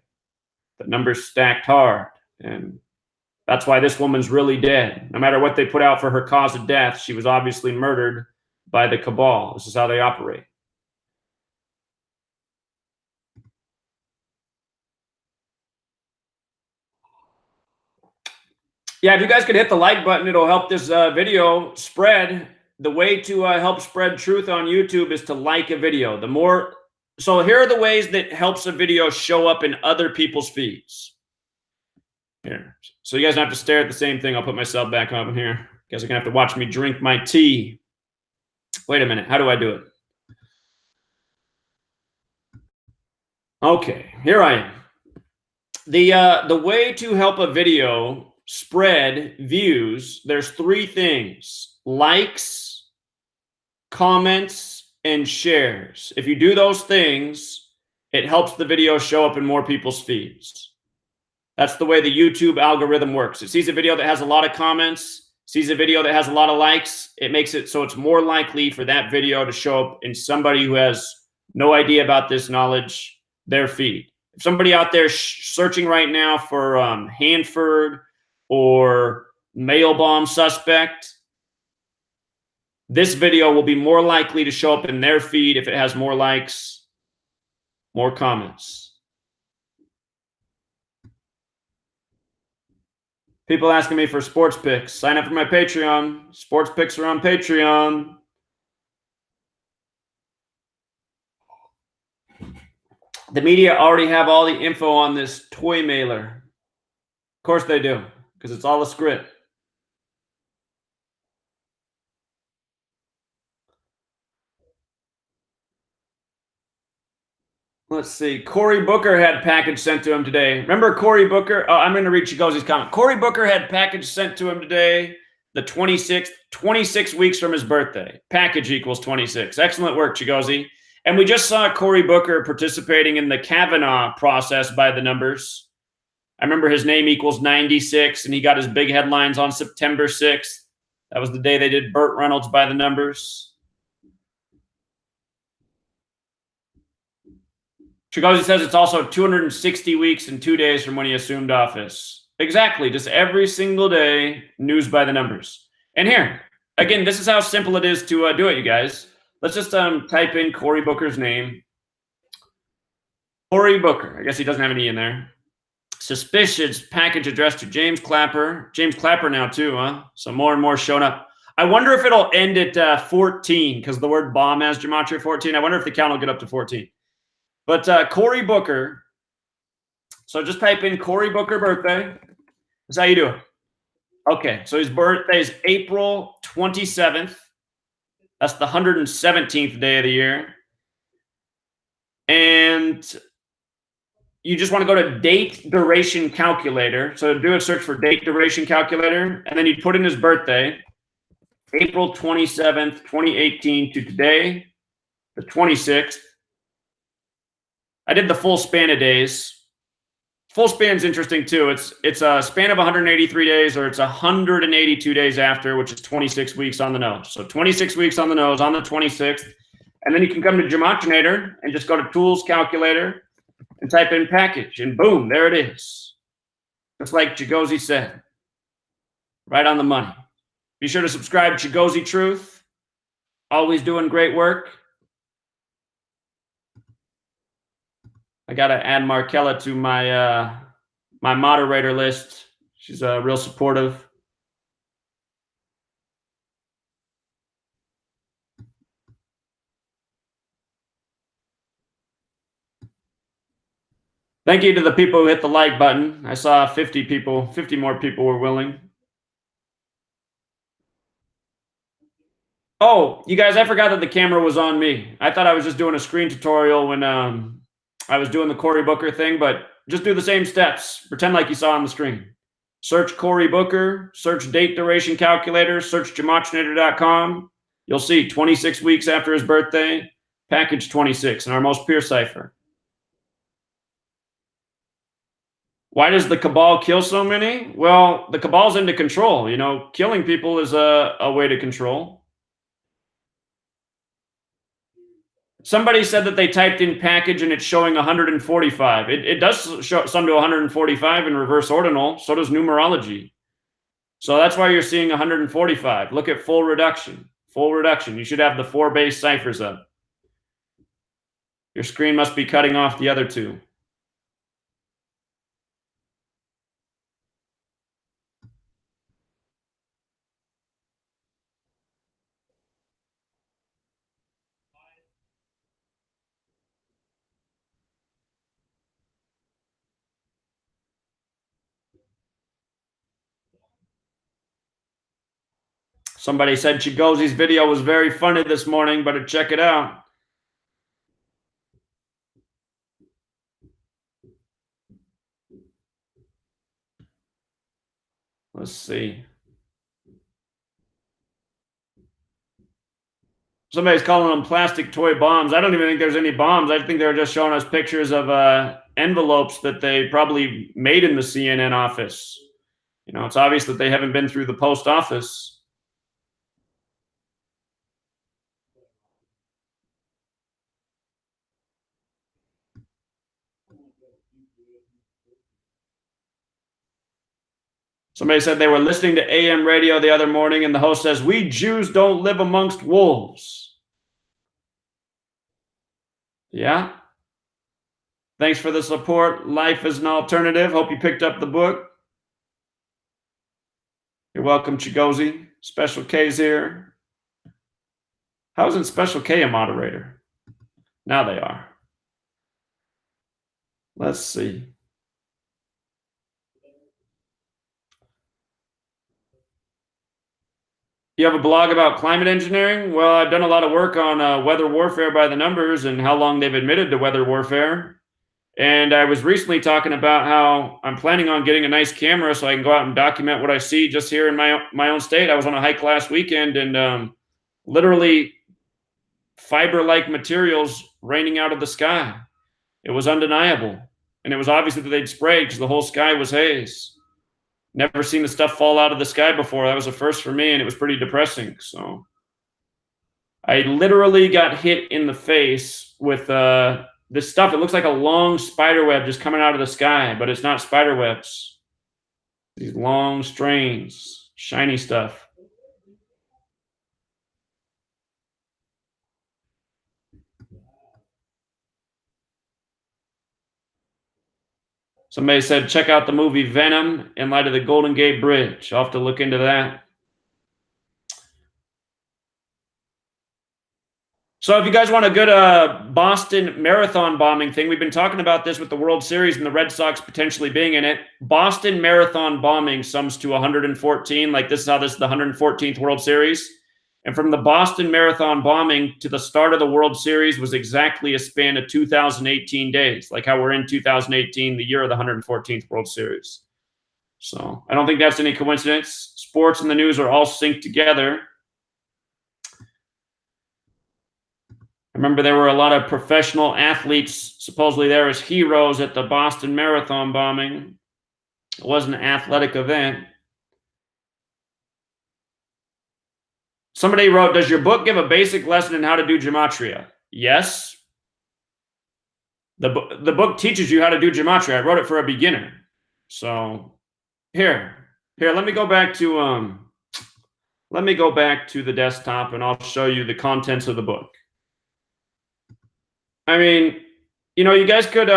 The numbers stacked hard. And that's why this woman's really dead. No matter what they put out for her cause of death, she was obviously murdered by the cabal. This is how they operate. Yeah, if you guys could hit the like button, it'll help this video spread. The way to help spread truth on YouTube is to like a video. So here are the ways that helps a video show up in other people's feeds. Here. So you guys don't have to stare at the same thing. I'll put myself back up in here. You guys are going to have to watch me drink my tea. Wait a minute. How do I do it? Okay, here I am. The way to help a video spread views, there's 3 things: likes, comments, and shares. If you do those things, it helps the video show up in more people's feeds. That's the way the YouTube algorithm works. It sees a video that has a lot of comments, sees a video that has a lot of likes. It makes it so it's more likely for that video to show up in somebody who has no idea about this knowledge, their feed. If somebody out there searching right now for Hanford or mail bomb suspect, this video will be more likely to show up in their feed if it has more likes, more comments. People asking me for sports picks. Sign up for my Patreon. Sports picks are on Patreon. The media already have all the info on this toy mailer. Of course they do, because it's all a script. Let's see. Cory Booker had package sent to him today. Remember Cory Booker? Oh, I'm going to read Chigozi's comment. Cory Booker had package sent to him today, the 26th, 26 weeks from his birthday. Package equals 26. Excellent work, Chigozi. And we just saw Cory Booker participating in the Kavanaugh process by the numbers. I remember his name equals 96, and he got his big headlines on September 6th. That was the day they did Burt Reynolds by the numbers. Chigozi says it's also 260 weeks and 2 days from when he assumed office. Exactly. Just every single day, news by the numbers. And here, again, this is how simple it is to do it, you guys. Let's just type in Cory Booker's name. Cory Booker. I guess he doesn't have an E in there. Suspicious package addressed to James Clapper. James Clapper now too, huh? So more and more showing up. I wonder if it'll end at 14 because the word bomb has Gematria 14. I wonder if the count will get up to 14. But Cory Booker. So just type in Cory Booker birthday. That's how you do it. Okay, so his birthday is April 27th. That's the 117th day of the year. And you just want to go to date duration calculator. So do a search for date duration calculator, and then you put in his birthday, April 27th, 2018 to today, the 26th. I did the full span of days. Full span's interesting too. It's a span of 183 days, or it's 182 days after, which is 26 weeks on the nose. So 26 weeks on the nose on the 26th. And then you can come to Gematrinator and just go to Tools Calculator and type in package, and boom, there it is. Just like Chigozi said. Right on the money. Be sure to subscribe to Chigozi Truth. Always doing great work. I got to add Markella to my my moderator list. She's real supportive. Thank you to the people who hit the like button. I saw 50 people, 50 more people were willing. Oh, you guys, I forgot that the camera was on me. I thought I was just doing a screen tutorial when I was doing the Cory Booker thing, but just do the same steps. Pretend like you saw on the screen. Search Cory Booker, search date duration calculator, search Gematrinator.com. You'll see 26 weeks after his birthday, package 26 in our most pure cipher. Why does the cabal kill so many? Well, the cabal's into control. You know, killing people is a way to control. Somebody said that they typed in package and it's showing 145. It does show some to 145 in reverse ordinal. So does numerology. So that's why you're seeing 145. Look at full reduction. Full reduction. You should have the 4 base ciphers up. Your screen must be cutting off the other two. Somebody said Chigozi's video was very funny this morning, but check it out. Let's see. Somebody's calling them plastic toy bombs. I don't even think there's any bombs. I think they're just showing us pictures of envelopes that they probably made in the CNN office. You know, it's obvious that they haven't been through the post office. Somebody said they were listening to AM radio the other morning, and the host says, "We Jews don't live amongst wolves." Yeah. Thanks for the support. Life is an alternative. Hope you picked up the book. You're welcome, Chigozi. Special K's here. How isn't Special K a moderator? Now they are. Let's see. You have a blog about climate engineering? Well, I've done a lot of work on weather warfare by the numbers and how long they've admitted to weather warfare. And I was recently talking about how I'm planning on getting a nice camera so I can go out and document what I see just here in my own state. I was on a hike last weekend and literally fiber-like materials raining out of the sky. It was undeniable. And it was obvious that they'd sprayed because the whole sky was haze. Never seen the stuff fall out of the sky before. That was a first for me, and it was pretty depressing. So I literally got hit in the face with this stuff. It looks like a long spider web just coming out of the sky, but it's not spider webs. These long strains, shiny stuff. Somebody said, check out the movie Venom in light of the Golden Gate Bridge. I'll have to look into that. So if you guys want a good Boston Marathon bombing thing, we've been talking about this with the World Series and the Red Sox potentially being in it. Boston Marathon bombing sums to 114. Like this is how this is the 114th World Series. And from the Boston Marathon bombing to the start of the World Series was exactly a span of 2018 days, like how we're in 2018, the year of the 114th World Series. So I don't think that's any coincidence. Sports and the news are all synced together. I remember there were a lot of professional athletes supposedly there as heroes at the Boston Marathon bombing. It wasn't an athletic event. Somebody wrote, does your book give a basic lesson in how to do Gematria? Yes. The book teaches you how to do Gematria. I wrote it for a beginner. So here, let me go back to the desktop and I'll show you the contents of the book. I mean, you guys could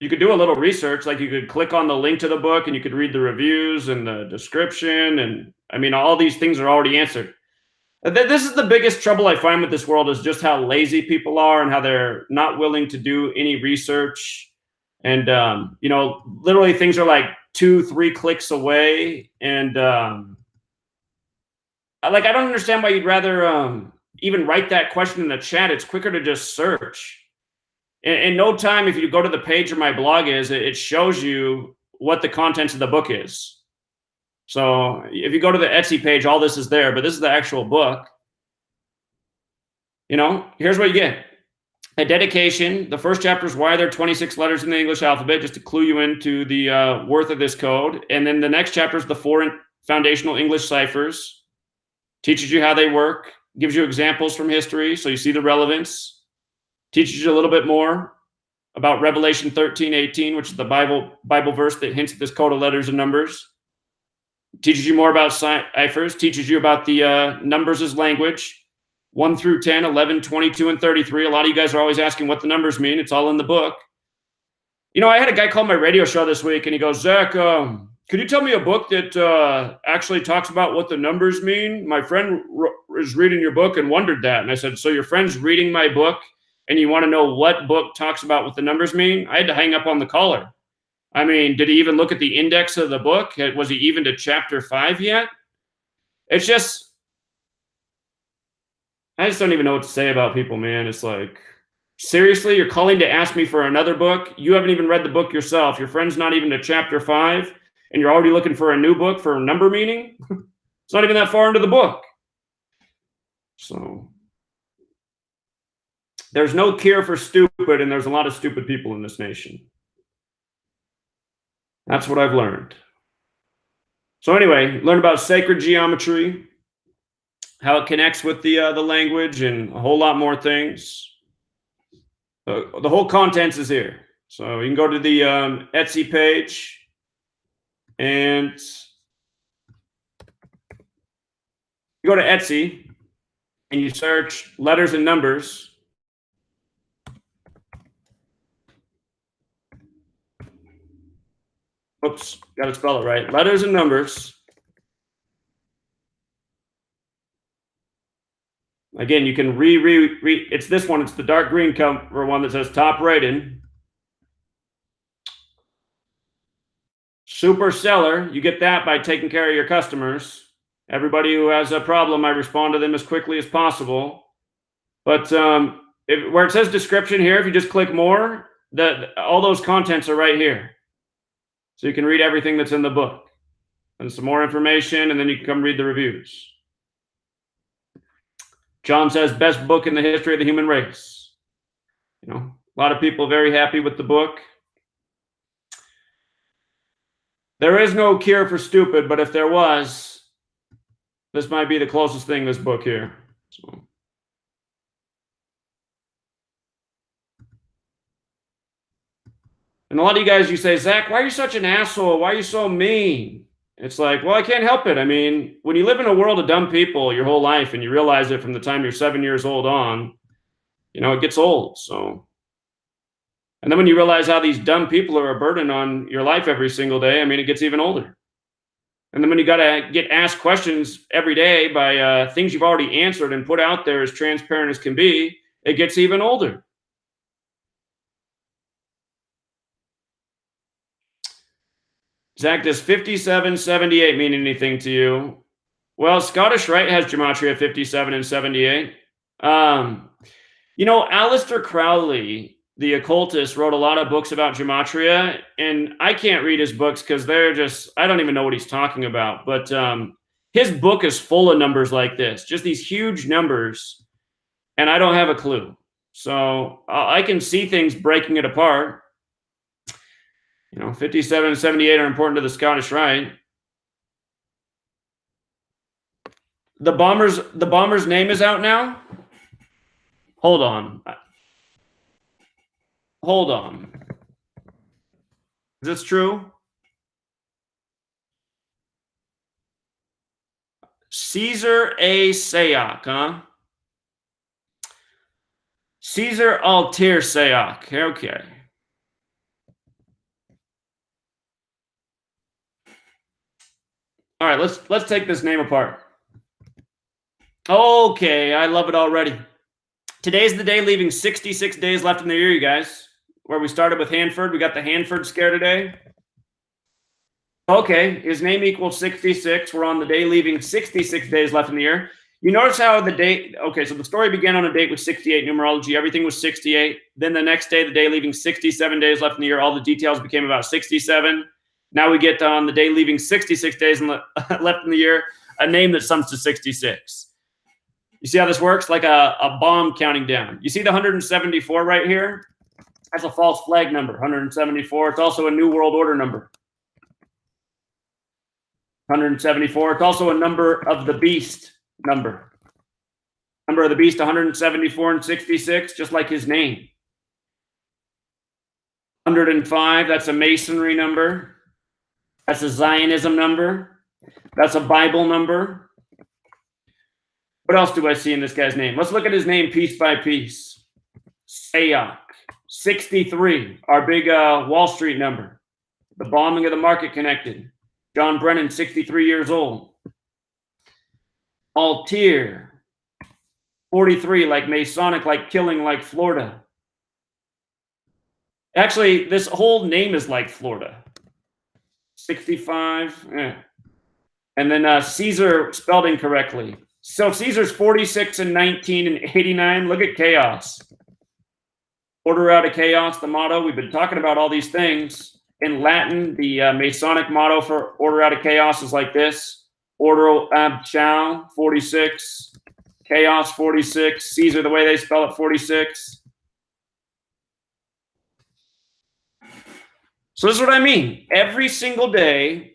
you could do a little research. Like you could click on the link to the book and you could read the reviews and the description. And I mean, all these things are already answered. This is the biggest trouble I find with this world is just how lazy people are and how they're not willing to do any research. And, literally things are like 2-3 clicks away. And I don't understand why you'd rather even write that question in the chat. It's quicker to just search. In no time, if you go to the page where my blog is, it shows you what the contents of the book is. So if you go to the Etsy page, all this is there, but this is the actual book. Here's what you get. A dedication. The first chapter is why there are 26 letters in the English alphabet, just to clue you into the worth of this code. And then the next chapter is the 4 foundational English ciphers. Teaches you how they work, gives you examples from history, so you see the relevance. Teaches you a little bit more about Revelation 13:18, which is the Bible verse that hints at this code of letters and numbers. Teaches you more about ciphers. Teaches you about the numbers as language. 1 through 10, 11, 22, and 33. A lot of you guys are always asking what the numbers mean. It's all in the book. I had a guy call my radio show this week, and he goes, Zach, could you tell me a book that actually talks about what the numbers mean? My friend is reading your book and wondered that. And I said, so your friend's reading my book, and you want to know what book talks about what the numbers mean? I had to hang up on the caller. I mean, did he even look at the index of the book? Was he even to chapter 5 yet? It's just, I just don't even know what to say about people, man. It's like, seriously, you're calling to ask me for another book? You haven't even read the book yourself. Your friend's not even to chapter 5, and you're already looking for a new book for number meaning? It's not even that far into the book. So there's no cure for stupid, and there's a lot of stupid people in this nation. That's what I've learned. So anyway, learn about sacred geometry, how it connects with the language, and a whole lot more things. The whole contents is here. So you can go to the Etsy page and you go to Etsy and you search letters and numbers. Oops, got to spell it right. Letters and numbers. Again, you can it's this one. It's the dark green cover one that says top rated. Super seller. You get that by taking care of your customers. Everybody who has a problem, I respond to them as quickly as possible. But where it says description here, if you just click more, all those contents are right here. So you can read everything that's in the book. And some more information, and then you can come read the reviews. John says, best book in the history of the human race. You know, a lot of people very happy with the book. There is no cure for stupid, but if there was, this might be the closest thing, this book here. So. And a lot of you guys, you say, Zach, why are you such an asshole? Why are you so mean? It's like, well, I can't help it. I mean, when you live in a world of dumb people your whole life and you realize it from the time you're 7 years old on, you know, it gets old. So, and then when you realize how these dumb people are a burden on your life every single day, I mean, it gets even older. And then when you got to get asked questions every day by things you've already answered and put out there as transparent as can be, it gets even older. Zach, does 5778 mean anything to you? Well, Scottish Rite has Gematria 57 and 78. You know, Aleister Crowley, the occultist, wrote a lot of books about Gematria, and I can't read his books because they're just, I don't even know what he's talking about. But his book is full of numbers like this, just these huge numbers, and I don't have a clue. So I can see things breaking it apart. You know, 57 and 78 are important to the Scottish Rite. The bomber's name is out now? Hold on. Hold on. Is this true? Caesar A. Sayoc, huh? Caesar Altir Sayoc. Okay. All right, let's take this name apart. Okay, I love it already. Today's the day, leaving 66 days left in the year, you guys. Where we started with Hanford. We got the Hanford scare today. Okay, his name equals 66. We're on the day leaving 66 days left in the year. You notice how the date, okay, so the story began on a date with 68 numerology. Everything was 68. Then the next day, the day leaving 67 days left in the year, all the details became about 67. Now we get on the day leaving 66 days left in the year, a name that sums to 66. You see how this works? Like a bomb counting down. You see the 174 right here? That's a false flag number, 174. It's also a New World Order number. 174. It's also a number of the beast number. Number of the beast, 174 and 66, just like his name. 105, that's a masonry number. That's a Zionism number. That's a Bible number. What else do I see in this guy's name? Let's look at his name piece by piece. Sayoc, 63, our big Wall Street number. The bombing of the market connected. John Brennan, 63 years old. Altir, 43, like Masonic, like killing, like Florida. Actually, this whole name is like Florida. 65, yeah. And then Caesar spelled incorrectly. So Caesar's 46 and 19 and 89. Look at chaos. Order out of chaos, the motto. We've been talking about all these things. In Latin, the Masonic motto for order out of chaos is like this. Ordo ab chao, 46. Chaos, 46. Caesar, the way they spell it, 46. So this is what I mean. Every single day,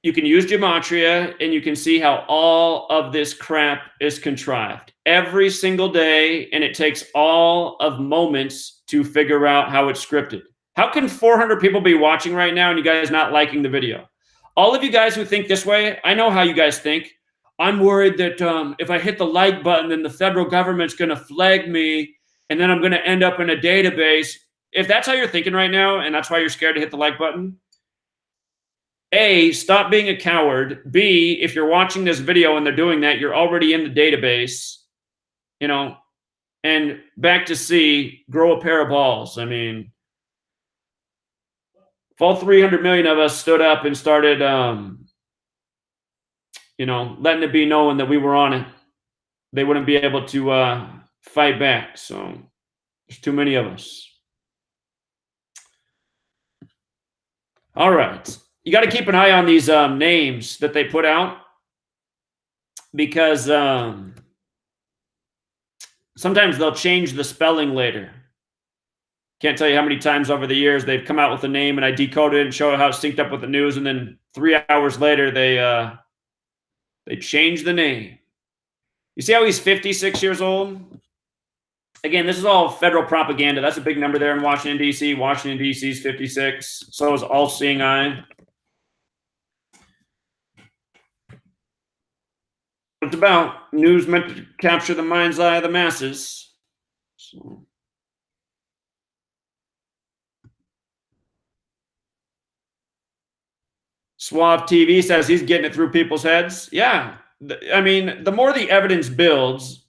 you can use Gematria and you can see how all of this crap is contrived. Every single day, and it takes all of moments to figure out how it's scripted. How can 400 people be watching right now and you guys not liking the video? All of you guys who think this way, I know how you guys think. I'm worried that if I hit the like button, then the federal government's going to flag me and then I'm going to end up in a database. If that's how you're thinking right now and that's why you're scared to hit the like button, A, stop being a coward. B, if you're watching this video and they're doing that, you're already in the database, you know, and back to C, grow a pair of balls. I mean, if all 300 million of us stood up and started, letting it be known that we were on it, they wouldn't be able to fight back. So there's too many of us. All right. You got to keep an eye on these names that they put out because sometimes they'll change the spelling later. Can't tell you how many times over the years they've come out with a name and I decode it and show how it's synced up with the news, and then 3 hours later they change the name. You see how he's 56 years old? Again, this is all federal propaganda. That's a big number there in Washington, D.C. Washington, D.C. is 56. So is All Seeing Eye. It's about news meant to capture the mind's eye of the masses. So. Suave TV says he's getting it through people's heads. Yeah. I mean, the more the evidence builds,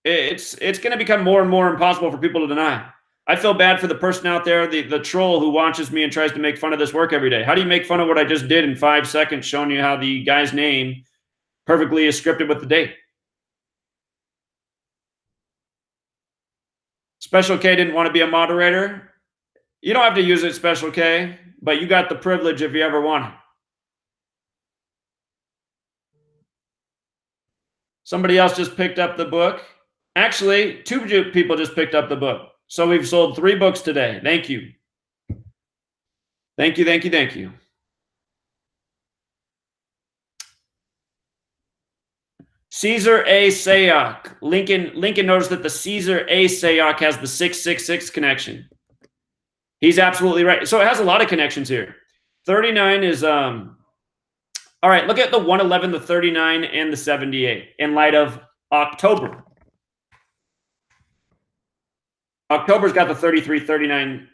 it's going to become more and more impossible for people to deny. I feel bad for the person out there, the troll who watches me and tries to make fun of this work every day. How do you make fun of what I just did in 5 seconds, showing you how the guy's name perfectly is scripted with the date? Special K didn't want to be a moderator. You don't have to use it, Special K, but you got the privilege if you ever want it. Somebody else just picked up the book. Actually, 2 people just picked up the book. So we've sold 3 books today. Thank you. Thank you, thank you, thank you. Caesar A. Sayoc. Lincoln noticed that the Caesar A. Sayoc has the 666 connection. He's absolutely right. So it has a lot of connections here. 39 is all right, look at the 111, the 39, and the 78 in light of October. October's got the 33, 39,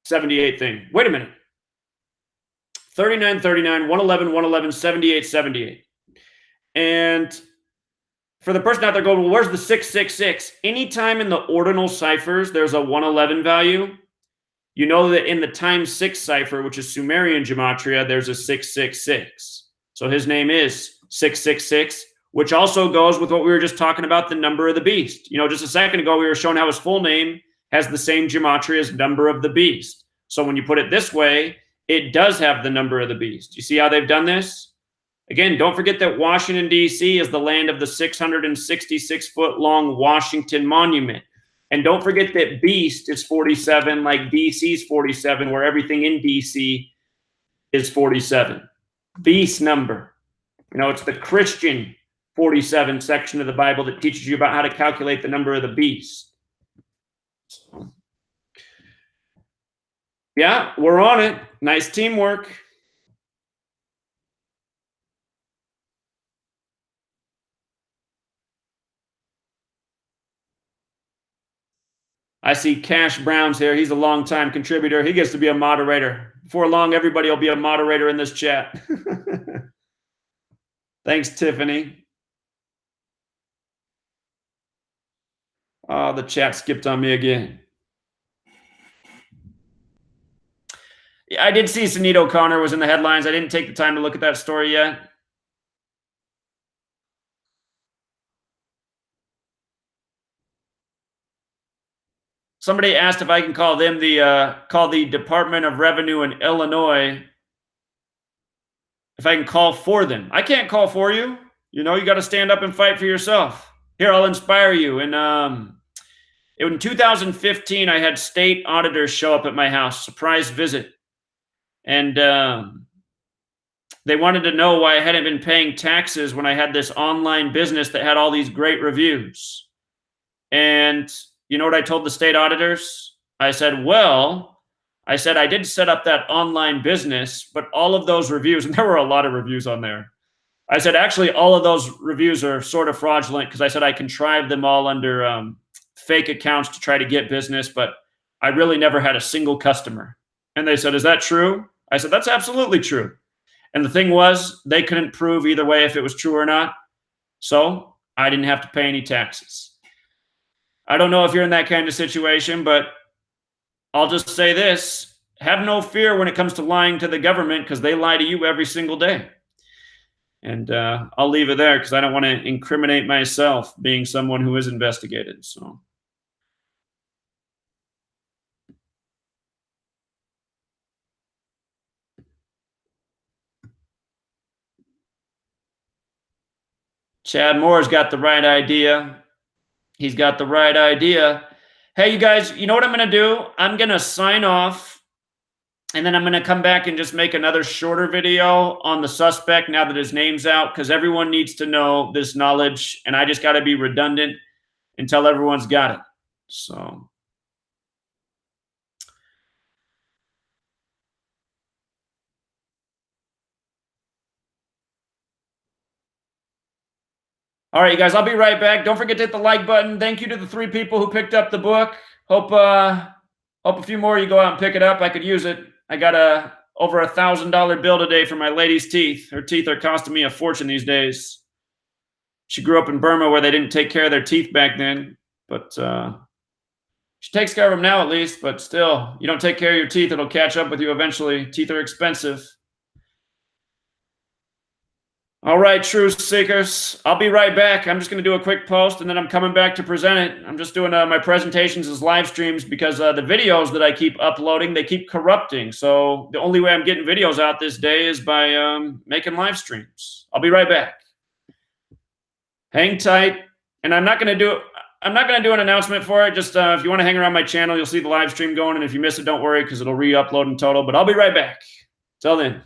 78 thing. Wait a minute. 39, 39, 111, 111, 78, 78. And for the person out there going, well, where's the 666? Anytime in the ordinal ciphers there's a 111 value, you know that in the times 6 cipher, which is Sumerian Gematria, there's a 666. So his name is 666, which also goes with what we were just talking about, the number of the beast. Just a second ago, we were showing how his full name has the same Gematria as number of the beast. So when you put it this way, it does have the number of the beast. You see how they've done this? Again, don't forget that Washington, D.C. is the land of the 666-foot-long Washington Monument. And don't forget that beast is 47, like D.C.'s 47, where everything in D.C. is 47. Beast number. It's the Christian 47 section of the Bible that teaches you about how to calculate the number of the beast. So, yeah, we're on it. Nice teamwork. I see Cash Brown's here. He's a longtime contributor. He gets to be a moderator. Before long, everybody will be a moderator in this chat. Thanks, Tiffany. Oh, the chat skipped on me again. Yeah, I did see Sinead O'Connor was in the headlines. I didn't take the time to look at that story yet. Somebody asked if I can call them call the Department of Revenue in Illinois, if I can call for them. I can't call for you. You got to stand up and fight for yourself. Here, I'll inspire you. In 2015, I had state auditors show up at my house, surprise visit. And they wanted to know why I hadn't been paying taxes when I had this online business that had all these great reviews. And you know what I told the state auditors? I said, well, I said, I did set up that online business, but all of those reviews, and there were a lot of reviews on there. I said, actually, all of those reviews are sort of fraudulent because I said I contrived them all under fake accounts to try to get business, but I really never had a single customer. And they said, is that true? I said, that's absolutely true. And the thing was, they couldn't prove either way if it was true or not. So I didn't have to pay any taxes. I don't know if you're in that kind of situation, but I'll just say this: have no fear when it comes to lying to the government because they lie to you every single day. And I'll leave it there because I don't want to incriminate myself being someone who is investigated. So, Chad Moore's got the right idea. He's got the right idea. Hey, you guys, you know what I'm going to do? I'm going to sign off and then I'm going to come back and just make another shorter video on the suspect now that his name's out because everyone needs to know this knowledge and I just got to be redundant until everyone's got it. So, all right, you guys, I'll be right back. Don't forget to hit the like button. Thank you to the 3 people who picked up the book. Hope a few more of you go out and pick it up. I could use it. I got a over $1,000 bill today for my lady's teeth. Her teeth are costing me a fortune these days. She grew up in Burma where they didn't take care of their teeth back then, but she takes care of them now at least. But still, you don't take care of your teeth, it'll catch up with you eventually. Teeth are expensive. All right, truth seekers. I'll be right back. I'm just going to do a quick post and then I'm coming back to present it. I'm just doing my presentations as live streams because the videos that I keep uploading, they keep corrupting. So the only way I'm getting videos out this day is by making live streams. I'll be right back. Hang tight. And I'm not going to do an announcement for it. Just if you want to hang around my channel, you'll see the live stream going. And if you miss it, don't worry because it'll re-upload in total. But I'll be right back. Till then.